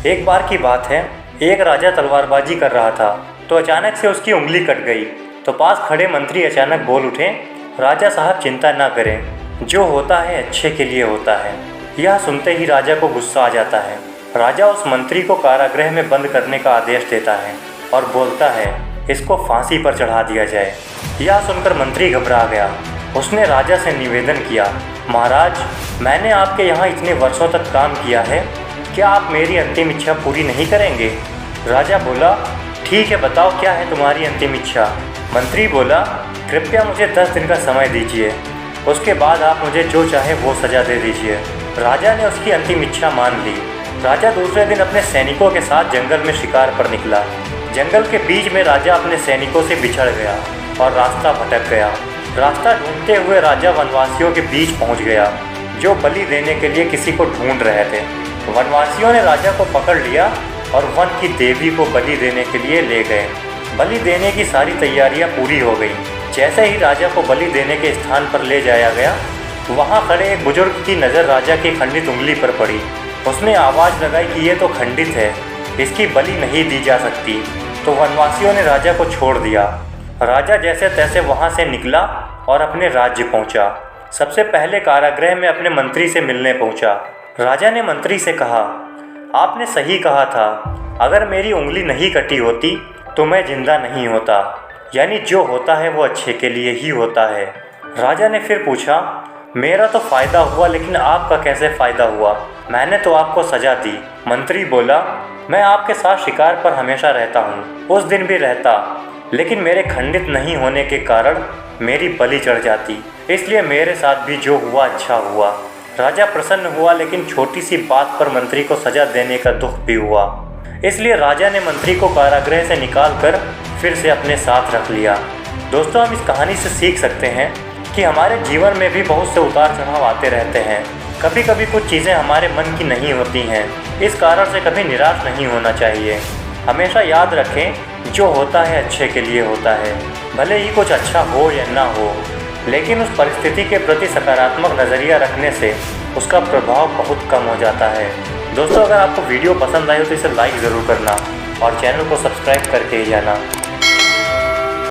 एक बार की बात है, एक राजा तलवारबाजी कर रहा था तो अचानक से उसकी उंगली कट गई। तो पास खड़े मंत्री अचानक बोल उठे, राजा साहब चिंता ना करें, जो होता है अच्छे के लिए होता है। यह सुनते ही राजा को गुस्सा आ जाता है। राजा उस मंत्री को कारागृह में बंद करने का आदेश देता है और बोलता है, इसको फांसी पर चढ़ा दिया जाए। यह सुनकर मंत्री घबरा गया। उसने राजा से निवेदन किया, महाराज, मैंने आपके यहाँ इतने वर्षों तक काम किया है, क्या आप मेरी अंतिम इच्छा पूरी नहीं करेंगे? राजा बोला, ठीक है, बताओ क्या है तुम्हारी अंतिम इच्छा? मंत्री बोला, कृपया मुझे 10 दिन का समय दीजिए, उसके बाद आप मुझे जो चाहे वो सज़ा दे दीजिए। राजा ने उसकी अंतिम इच्छा मान ली। राजा दूसरे दिन अपने सैनिकों के साथ जंगल में शिकार पर निकला। जंगल के बीच में राजा अपने सैनिकों से बिछड़ गया और रास्ता भटक गया। रास्ता ढूंढते हुए राजा वनवासियों के बीच पहुंच गया, जो बलि देने के लिए किसी को ढूंढ रहे थे। वनवासियों ने राजा को पकड़ लिया और वन की देवी को बलि देने के लिए ले गए। बलि देने की सारी तैयारियां पूरी हो गई। जैसे ही राजा को बलि देने के स्थान पर ले जाया गया, वहां खड़े एक बुजुर्ग की नज़र राजा की खंडित उंगली पर पड़ी। उसने आवाज़ लगाई कि ये तो खंडित है, इसकी बलि नहीं दी जा सकती। तो वनवासियों ने राजा को छोड़ दिया। राजा जैसे तैसे वहाँ से निकला और अपने राज्य पहुँचा। सबसे पहले कारागृह में अपने मंत्री से मिलने पहुँचा। राजा ने मंत्री से कहा, आपने सही कहा था, अगर मेरी उंगली नहीं कटी होती तो मैं जिंदा नहीं होता। यानी जो होता है वो अच्छे के लिए ही होता है। राजा ने फिर पूछा, मेरा तो फ़ायदा हुआ, लेकिन आपका कैसे फ़ायदा हुआ? मैंने तो आपको सज़ा दी। मंत्री बोला, मैं आपके साथ शिकार पर हमेशा रहता हूँ, उस दिन भी रहता, लेकिन मेरे खंडित नहीं होने के कारण मेरी बलि चढ़ जाती, इसलिए मेरे साथ भी जो हुआ अच्छा हुआ। राजा प्रसन्न हुआ, लेकिन छोटी सी बात पर मंत्री को सज़ा देने का दुख भी हुआ। इसलिए राजा ने मंत्री को कारागृह से निकालकर फिर से अपने साथ रख लिया। दोस्तों, हम इस कहानी से सीख सकते हैं कि हमारे जीवन में भी बहुत से उतार चढ़ाव आते रहते हैं। कभी कभी कुछ चीज़ें हमारे मन की नहीं होती हैं, इस कारण से कभी निराश नहीं होना चाहिए। हमेशा याद रखें, जो होता है अच्छे के लिए होता है। भले ही कुछ अच्छा हो या ना हो, लेकिन उस परिस्थिति के प्रति सकारात्मक नज़रिया रखने से उसका प्रभाव बहुत कम हो जाता है। दोस्तों, अगर आपको वीडियो पसंद आई हो तो इसे लाइक ज़रूर करना और चैनल को सब्सक्राइब करके ही जाना।